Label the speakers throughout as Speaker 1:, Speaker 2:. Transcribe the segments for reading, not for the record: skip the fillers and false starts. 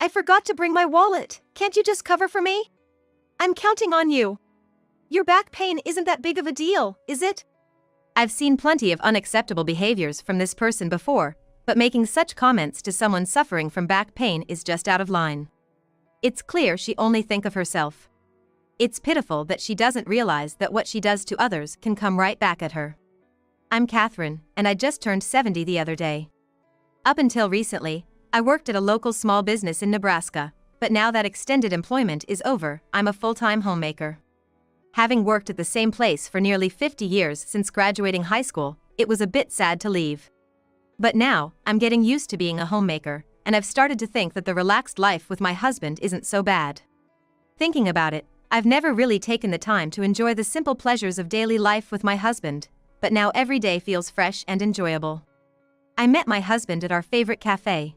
Speaker 1: I forgot to bring my wallet. Can't you just cover for me? I'm counting on you. Your back pain isn't that big of a deal, is it? I've seen plenty of unacceptable behaviors from this person before, but making such comments to someone suffering from back pain is just out of line. It's clear she only thinks of herself. It's pitiful that she doesn't realize that what she does to others can come right back at her. I'm Catherine, and I just turned 70 the other day. Up until recently, I worked at a local small business in Nebraska, but now that extended employment is over, I'm a full-time homemaker. Having worked at the same place for nearly 50 years since graduating high school, it was a bit sad to leave. But now, I'm getting used to being a homemaker, and I've started to think that the relaxed life with my husband isn't so bad. Thinking about it, I've never really taken the time to enjoy the simple pleasures of daily life with my husband, but now every day feels fresh and enjoyable. I met my husband at our favorite cafe.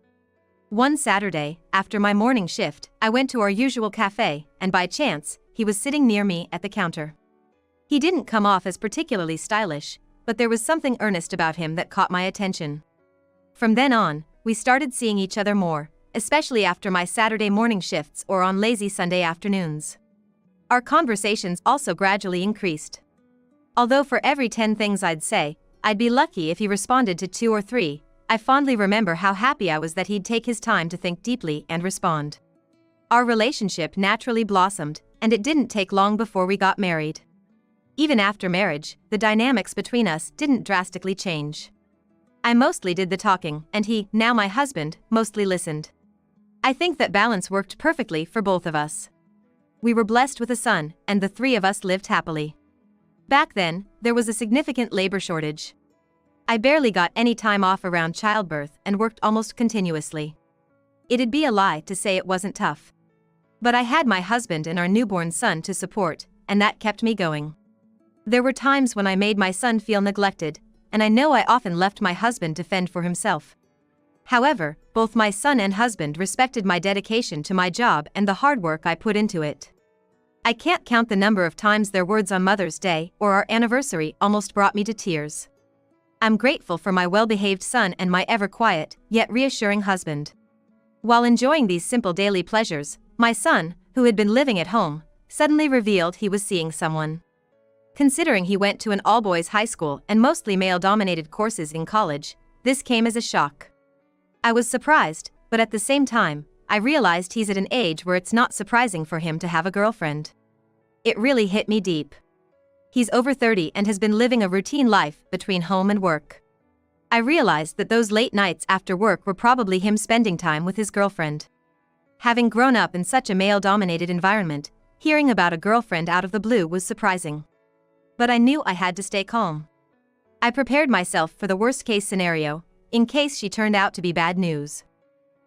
Speaker 1: One Saturday, after my morning shift, I went to our usual cafe, and by chance, he was sitting near me at the counter. He didn't come off as particularly stylish, but there was something earnest about him that caught my attention. From then on, we started seeing each other more, especially after my Saturday morning shifts or on lazy Sunday afternoons. Our conversations also gradually increased. Although for every 10 things I'd say, I'd be lucky if he responded to 2 or 3, I fondly remember how happy I was that he'd take his time to think deeply and respond. Our relationship naturally blossomed, and it didn't take long before we got married. Even after marriage, the dynamics between us didn't drastically change. I mostly did the talking, and he, now my husband, mostly listened. I think that balance worked perfectly for both of us. We were blessed with a son, and the 3 of us lived happily. Back then, there was a significant labor shortage. I barely got any time off around childbirth and worked almost continuously. It'd be a lie to say it wasn't tough. But I had my husband and our newborn son to support, and that kept me going. There were times when I made my son feel neglected, and I know I often left my husband to fend for himself. However, both my son and husband respected my dedication to my job and the hard work I put into it. I can't count the number of times their words on Mother's Day or our anniversary almost brought me to tears. I'm grateful for my well-behaved son and my ever-quiet, yet reassuring husband. While enjoying these simple daily pleasures, my son, who had been living at home, suddenly revealed he was seeing someone. Considering he went to an all-boys high school and mostly male-dominated courses in college, this came as a shock. I was surprised, but at the same time, I realized he's at an age where it's not surprising for him to have a girlfriend. It really hit me deep. He's over 30 and has been living a routine life between home and work. I realized that those late nights after work were probably him spending time with his girlfriend. Having grown up in such a male-dominated environment, hearing about a girlfriend out of the blue was surprising. But I knew I had to stay calm. I prepared myself for the worst-case scenario, in case she turned out to be bad news.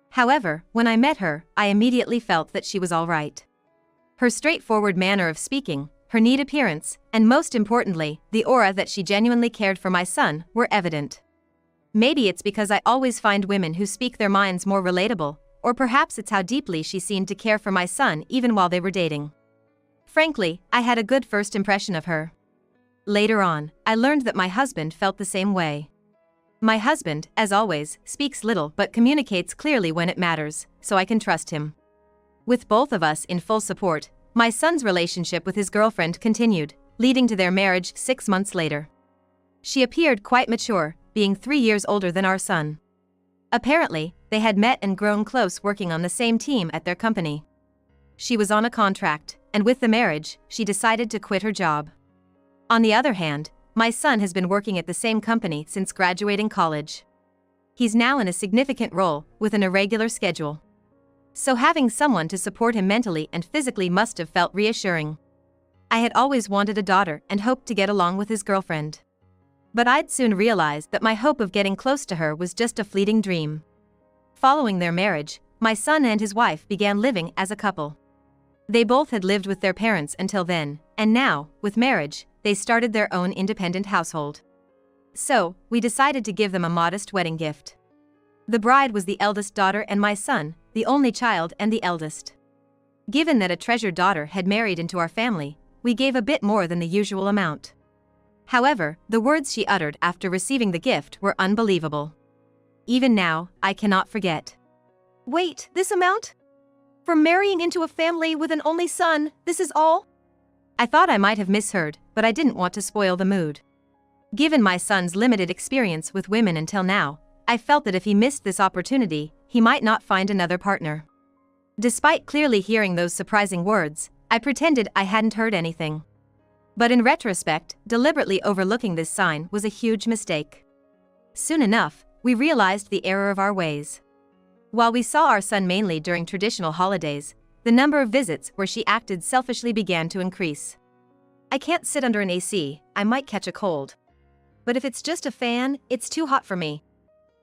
Speaker 1: However, when I met her, I immediately felt that she was all right. Her straightforward manner of speaking, her neat appearance, and most importantly, the aura that she genuinely cared for my son, were evident. Maybe it's because I always find women who speak their minds more relatable, or perhaps it's how deeply she seemed to care for my son even while they were dating. Frankly, I had a good first impression of her. Later on, I learned that my husband felt the same way. My husband, as always, speaks little but communicates clearly when it matters, so I can trust him. With both of us in full support, my son's relationship with his girlfriend continued, leading to their marriage 6 months later. She appeared quite mature, being 3 years older than our son. Apparently, they had met and grown close working on the same team at their company. She was on a contract, and with the marriage, she decided to quit her job. On the other hand, my son has been working at the same company since graduating college. He's now in a significant role, with an irregular schedule. So having someone to support him mentally and physically must have felt reassuring. I had always wanted a daughter and hoped to get along with his girlfriend. But I'd soon realized that my hope of getting close to her was just a fleeting dream. Following their marriage, my son and his wife began living as a couple. They both had lived with their parents until then, and now, with marriage, they started their own independent household. So, we decided to give them a modest wedding gift. The bride was the eldest daughter and my son, the only child and the eldest. Given that a treasured daughter had married into our family, we gave a bit more than the usual amount. However, the words she uttered after receiving the gift were unbelievable. Even now, I cannot forget. Wait, this amount? From marrying into a family with an only son, this is all? I thought I might have misheard, but I didn't want to spoil the mood. Given my son's limited experience with women until now, I felt that if he missed this opportunity, he might not find another partner. Despite clearly hearing those surprising words, I pretended I hadn't heard anything. But in retrospect, deliberately overlooking this sign was a huge mistake. Soon enough, we realized the error of our ways. While we saw our son mainly during traditional holidays, the number of visits where she acted selfishly began to increase. I can't sit under an AC, I might catch a cold. But if it's just a fan, it's too hot for me.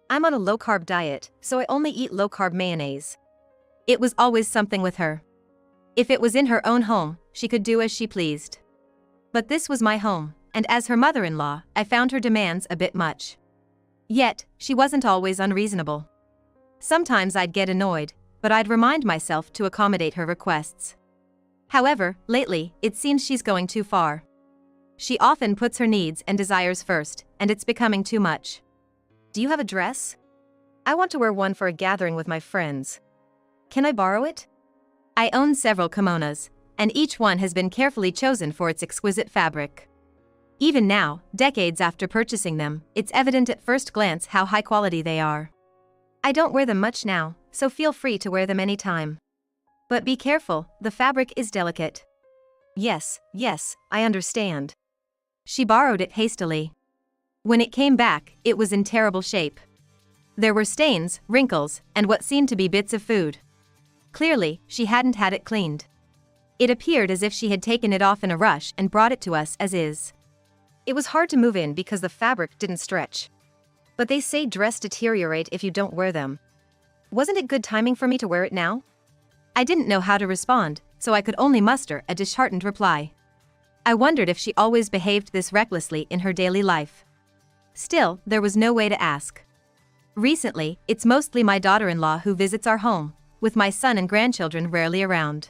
Speaker 1: I'm on a low-carb diet, so I only eat low-carb mayonnaise. It was always something with her. If it was in her own home, she could do as she pleased. But this was my home, and as her mother-in-law, I found her demands a bit much. Yet, she wasn't always unreasonable. Sometimes I'd get annoyed, but I'd remind myself to accommodate her requests. However, lately, it seems she's going too far. She often puts her needs and desires first, and it's becoming too much. Do you have a dress? I want to wear one for a gathering with my friends. Can I borrow it? I own several kimonos, and each one has been carefully chosen for its exquisite fabric. Even now, decades after purchasing them, it's evident at first glance how high quality they are. I don't wear them much now, so feel free to wear them anytime. But be careful, the fabric is delicate. Yes, I understand. She borrowed it hastily. When it came back, it was in terrible shape. There were stains, wrinkles, and what seemed to be bits of food. Clearly, she hadn't had it cleaned. It appeared as if she had taken it off in a rush and brought it to us as is. It was hard to move in because the fabric didn't stretch. But they say dress deteriorate if you don't wear them. Wasn't it good timing for me to wear it now? I didn't know how to respond, so I could only muster a disheartened reply. I wondered if she always behaved this recklessly in her daily life. Still, there was no way to ask. Recently, it's mostly my daughter-in-law who visits our home, with my son and grandchildren rarely around.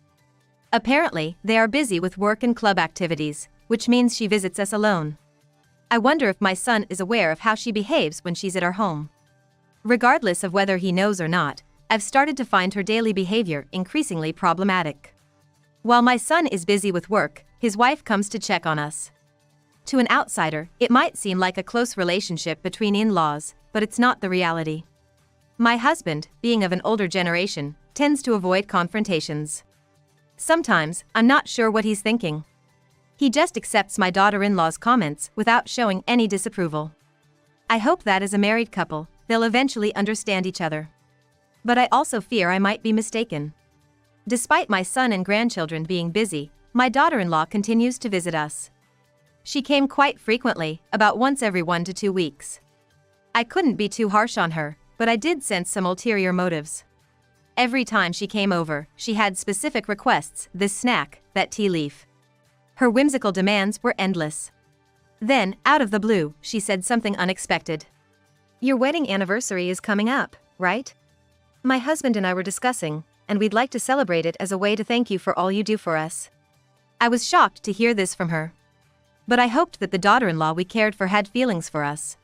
Speaker 1: Apparently, they are busy with work and club activities, which means she visits us alone. I wonder if my son is aware of how she behaves when she's at our home. Regardless of whether he knows or not, I've started to find her daily behavior increasingly problematic. While my son is busy with work, his wife comes to check on us. To an outsider, it might seem like a close relationship between in-laws, but it's not the reality. My husband, being of an older generation, tends to avoid confrontations. Sometimes, I'm not sure what he's thinking. He just accepts my daughter-in-law's comments without showing any disapproval. I hope that as a married couple, they'll eventually understand each other. But I also fear I might be mistaken. Despite my son and grandchildren being busy, my daughter-in-law continues to visit us. She came quite frequently, about once every 1 to 2 weeks. I couldn't be too harsh on her, but I did sense some ulterior motives. Every time she came over, she had specific requests, this snack, that tea leaf. Her whimsical demands were endless. Then, out of the blue, she said something unexpected. Your wedding anniversary is coming up, right? My husband and I were discussing, and we'd like to celebrate it as a way to thank you for all you do for us. I was shocked to hear this from her. But I hoped that the daughter-in-law we cared for had feelings for us.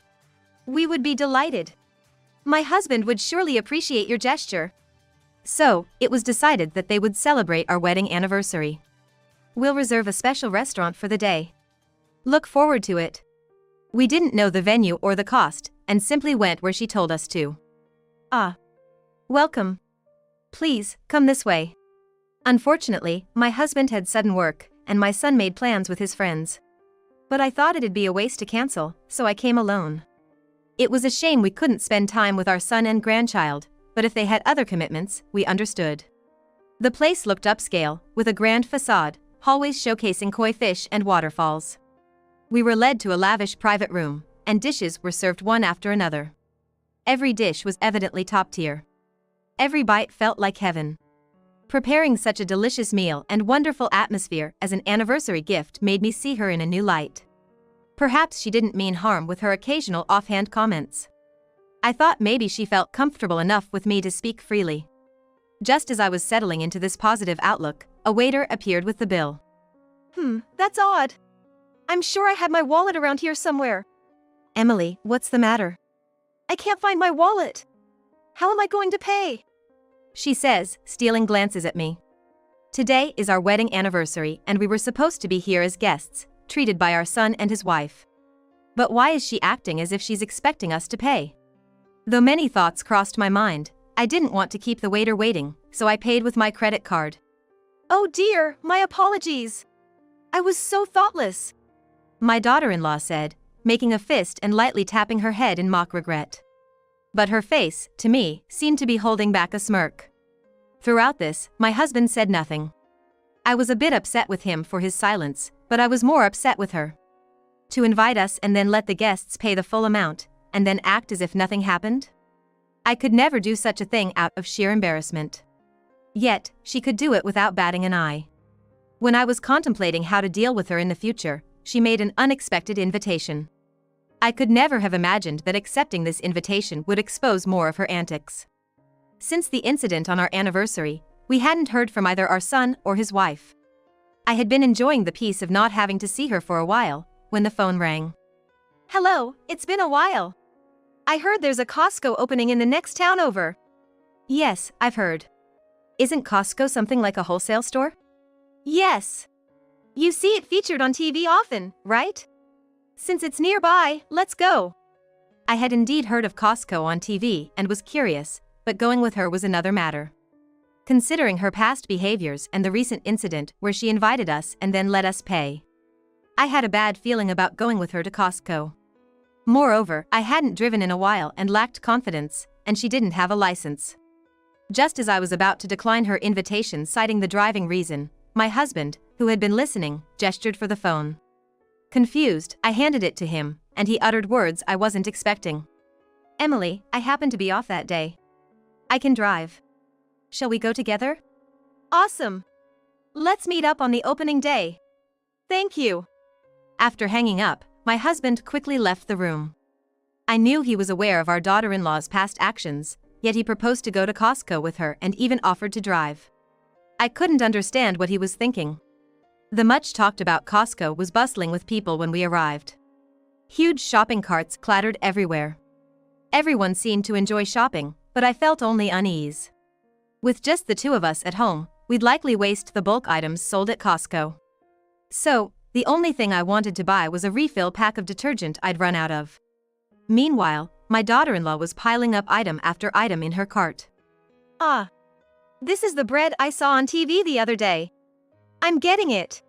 Speaker 1: We would be delighted. My husband would surely appreciate your gesture. So, it was decided that they would celebrate our wedding anniversary. We'll reserve a special restaurant for the day. Look forward to it. We didn't know the venue or the cost, and simply went where she told us to. Ah. Welcome. Please, come this way. Unfortunately, my husband had sudden work, and my son made plans with his friends. But I thought it'd be a waste to cancel, so I came alone. It was a shame we couldn't spend time with our son and grandchild, but if they had other commitments, we understood. The place looked upscale, with a grand facade, hallways showcasing koi fish and waterfalls. We were led to a lavish private room, and dishes were served one after another. Every dish was evidently top tier. Every bite felt like heaven. Preparing such a delicious meal and wonderful atmosphere as an anniversary gift made me see her in a new light. Perhaps she didn't mean harm with her occasional offhand comments. I thought maybe she felt comfortable enough with me to speak freely. Just as I was settling into this positive outlook, a waiter appeared with the bill. That's odd. I'm sure I had my wallet around here somewhere. Emily, what's the matter? I can't find my wallet. How am I going to pay? she says, stealing glances at me. Today is our wedding anniversary and we were supposed to be here as guests, treated by our son and his wife. But why is she acting as if she's expecting us to pay? Though many thoughts crossed my mind, I didn't want to keep the waiter waiting, so I paid with my credit card. Oh dear, my apologies. I was so thoughtless, my daughter-in-law said, making a fist and lightly tapping her head in mock regret. But her face, to me, seemed to be holding back a smirk. Throughout this, my husband said nothing. I was a bit upset with him for his silence, but I was more upset with her. To invite us and then let the guests pay the full amount, and then act as if nothing happened? I could never do such a thing out of sheer embarrassment. Yet, she could do it without batting an eye. When I was contemplating how to deal with her in the future, she made an unexpected invitation. I could never have imagined that accepting this invitation would expose more of her antics. Since the incident on our anniversary, we hadn't heard from either our son or his wife. I had been enjoying the peace of not having to see her for a while, when the phone rang. Hello, it's been a while. I heard there's a Costco opening in the next town over. Yes, I've heard. Isn't Costco something like a wholesale store? Yes. You see it featured on TV often, right? Since it's nearby, let's go. I had indeed heard of Costco on TV and was curious, but going with her was another matter. Considering her past behaviors and the recent incident where she invited us and then let us pay, I had a bad feeling about going with her to Costco. Moreover, I hadn't driven in a while and lacked confidence, and she didn't have a license. Just as I was about to decline her invitation citing the driving reason, my husband, who had been listening, gestured for the phone. Confused, I handed it to him, and he uttered words I wasn't expecting. Emily, I happen to be off that day. I can drive. Shall we go together? Awesome. Let's meet up on the opening day. Thank you. After hanging up, my husband quickly left the room. I knew he was aware of our daughter-in-law's past actions, yet he proposed to go to Costco with her and even offered to drive. I couldn't understand what he was thinking. The much talked about Costco was bustling with people when we arrived. Huge shopping carts clattered everywhere. Everyone seemed to enjoy shopping, but I felt only unease. With just the two of us at home, we'd likely waste the bulk items sold at Costco. So, the only thing I wanted to buy was a refill pack of detergent I'd run out of. Meanwhile, my daughter-in-law was piling up item after item in her cart. Ah. This is the bread I saw on TV the other day. I'm getting it.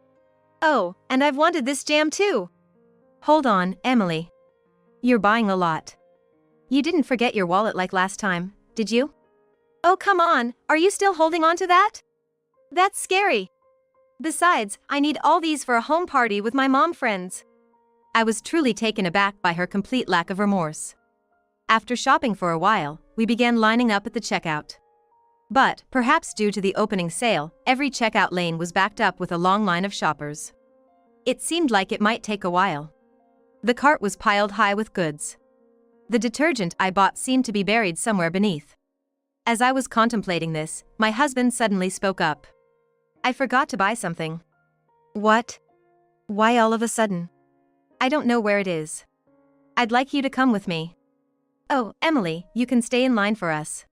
Speaker 1: Oh, and I've wanted this jam too. Hold on, Emily. You're buying a lot. You didn't forget your wallet like last time, did you? Oh come on, are you still holding on to that? That's scary. Besides, I need all these for a home party with my mom friends. I was truly taken aback by her complete lack of remorse. After shopping for a while, we began lining up at the checkout. But, perhaps due to the opening sale, every checkout lane was backed up with a long line of shoppers. It seemed like it might take a while. The cart was piled high with goods. The detergent I bought seemed to be buried somewhere beneath. As I was contemplating this, my husband suddenly spoke up. I forgot to buy something. What? Why all of a sudden? I don't know where it is. I'd like you to come with me. Oh, Emily, you can stay in line for us.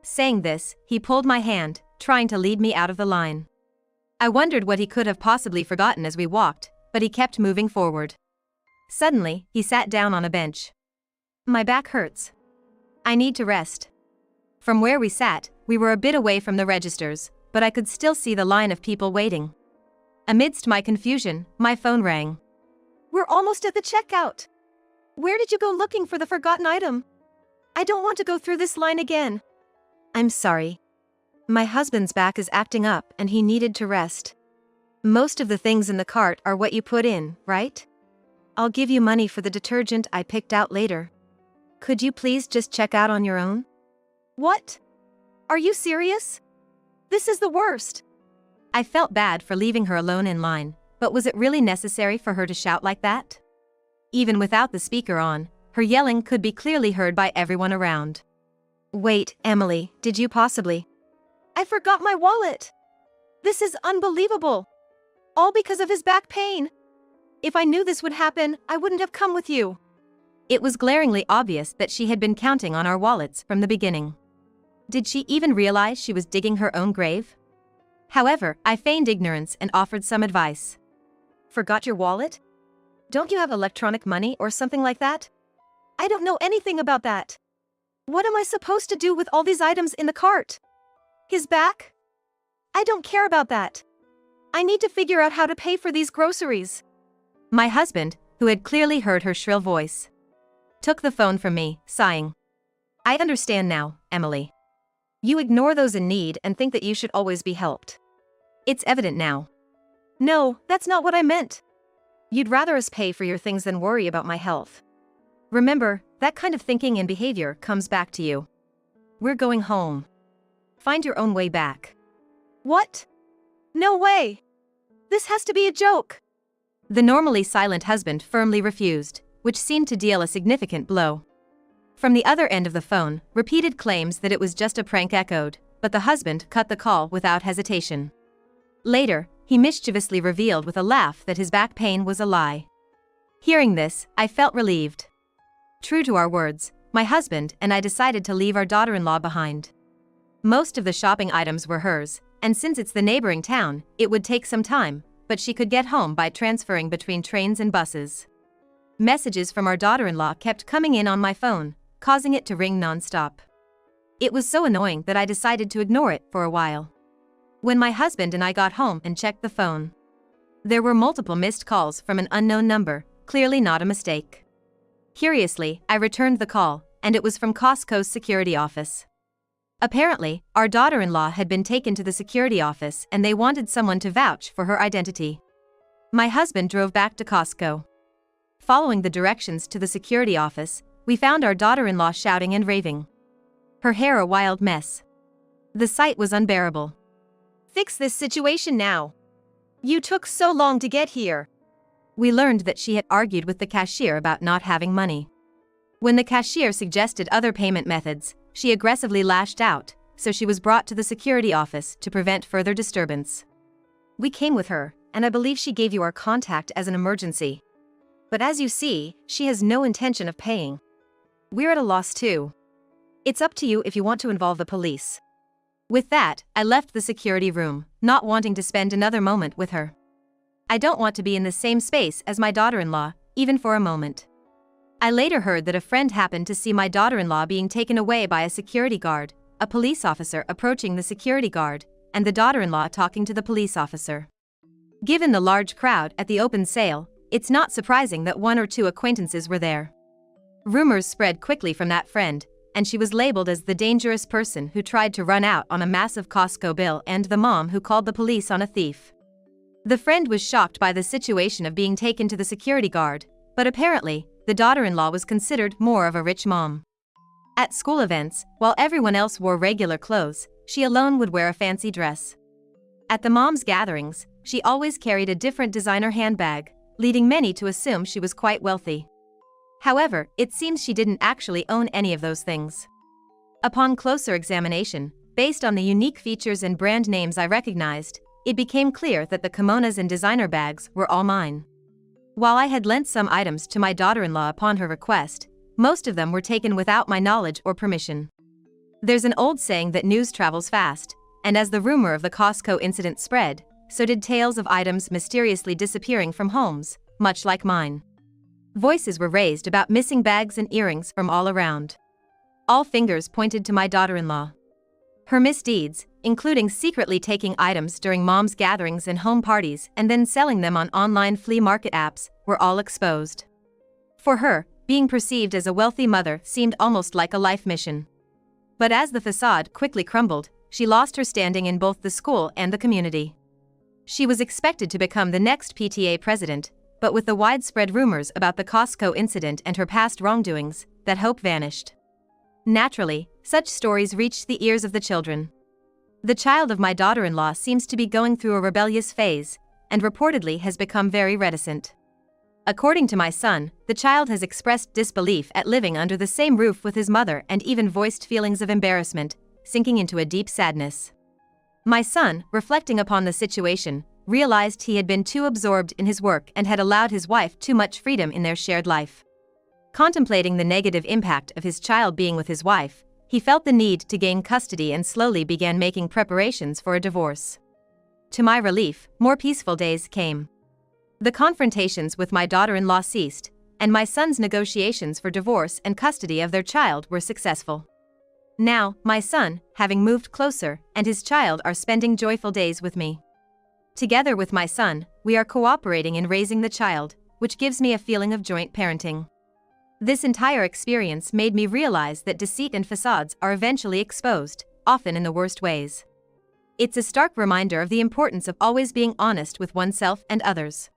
Speaker 1: Saying this, he pulled my hand, trying to lead me out of the line. I wondered what he could have possibly forgotten as we walked, but he kept moving forward. Suddenly, he sat down on a bench. My back hurts. I need to rest. From where we sat, we were a bit away from the registers, but I could still see the line of people waiting. Amidst my confusion, my phone rang. We're almost at the checkout. Where did you go looking for the forgotten item? I don't want to go through this line again. I'm sorry. My husband's back is acting up and he needed to rest. Most of the things in the cart are what you put in, right? I'll give you money for the detergent I picked out later. Could you please just check out on your own? What? Are you serious? This is the worst. I felt bad for leaving her alone in line, but was it really necessary for her to shout like that? Even without the speaker on, her yelling could be clearly heard by everyone around. Wait, Emily, did you possibly? I forgot my wallet. This is unbelievable. All because of his back pain. If I knew this would happen, I wouldn't have come with you. It was glaringly obvious that she had been counting on our wallets from the beginning. Did she even realize she was digging her own grave? However, I feigned ignorance and offered some advice. Forgot your wallet? Don't you have electronic money or something like that? I don't know anything about that. What am I supposed to do with all these items in the cart? His back? I don't care about that. I need to figure out how to pay for these groceries. My husband, who had clearly heard her shrill voice, took the phone from me, sighing. I understand now, Emily. You ignore those in need and think that you should always be helped. It's evident now. No, that's not what I meant. You'd rather us pay for your things than worry about my health. Remember, that kind of thinking and behavior comes back to you. We're going home. Find your own way back. What? No way. This has to be a joke. The normally silent husband firmly refused, which seemed to deal a significant blow. From the other end of the phone, repeated claims that it was just a prank echoed, but the husband cut the call without hesitation. Later, he mischievously revealed with a laugh that his back pain was a lie. Hearing this, I felt relieved. True to our words, my husband and I decided to leave our daughter-in-law behind. Most of the shopping items were hers, and since it's the neighboring town, it would take some time, but she could get home by transferring between trains and buses. Messages from our daughter-in-law kept coming in on my phone, causing it to ring non-stop. It was so annoying that I decided to ignore it for a while. When my husband and I got home and checked the phone, there were multiple missed calls from an unknown number, clearly not a mistake. Curiously, I returned the call, and it was from Costco's security office. Apparently, our daughter-in-law had been taken to the security office and they wanted someone to vouch for her identity. My husband drove back to Costco. Following the directions to the security office, we found our daughter-in-law shouting and raving. Her hair a wild mess. The sight was unbearable. Fix this situation now. You took so long to get here. We learned that she had argued with the cashier about not having money. When the cashier suggested other payment methods, she aggressively lashed out, so she was brought to the security office to prevent further disturbance. We came with her, and I believe she gave you our contact as an emergency. But as you see, she has no intention of paying. We're at a loss too. It's up to you if you want to involve the police. With that, I left the security room, not wanting to spend another moment with her. I don't want to be in the same space as my daughter-in-law, even for a moment. I later heard that a friend happened to see my daughter-in-law being taken away by a security guard, a police officer approaching the security guard, and the daughter-in-law talking to the police officer. Given the large crowd at the open sale, it's not surprising that one or two acquaintances were there. Rumors spread quickly from that friend, and she was labeled as the dangerous person who tried to run out on a massive Costco bill and the mom who called the police on a thief. The friend was shocked by the situation of being taken to the security guard, but apparently, the daughter-in-law was considered more of a rich mom. At school events, while everyone else wore regular clothes, she alone would wear a fancy dress. At the mom's gatherings, she always carried a different designer handbag, leading many to assume she was quite wealthy. However, it seems she didn't actually own any of those things. Upon closer examination, based on the unique features and brand names I recognized, it became clear that the kimonos and designer bags were all mine. While I had lent some items to my daughter-in-law upon her request, most of them were taken without my knowledge or permission. There's an old saying that news travels fast, and as the rumor of the Costco incident spread, so did tales of items mysteriously disappearing from homes, much like mine. Voices were raised about missing bags and earrings from all around. All fingers pointed to my daughter-in-law. Her misdeeds, including secretly taking items during mom's gatherings and home parties and then selling them on online flea market apps, were all exposed. For her, being perceived as a wealthy mother seemed almost like a life mission. But as the facade quickly crumbled, she lost her standing in both the school and the community. She was expected to become the next PTA president, but with the widespread rumors about the Costco incident and her past wrongdoings, that hope vanished. Naturally, such stories reached the ears of the children. The child of my daughter-in-law seems to be going through a rebellious phase, and reportedly has become very reticent. According to my son, the child has expressed disbelief at living under the same roof with his mother and even voiced feelings of embarrassment, sinking into a deep sadness. My son, reflecting upon the situation, realized he had been too absorbed in his work and had allowed his wife too much freedom in their shared life. Contemplating the negative impact of his child being with his wife, he felt the need to gain custody and slowly began making preparations for a divorce. To my relief, more peaceful days came. The confrontations with my daughter-in-law ceased, and my son's negotiations for divorce and custody of their child were successful. Now, my son, having moved closer, and his child are spending joyful days with me. Together with my son, we are cooperating in raising the child, which gives me a feeling of joint parenting. This entire experience made me realize that deceit and facades are eventually exposed, often in the worst ways. It's a stark reminder of the importance of always being honest with oneself and others.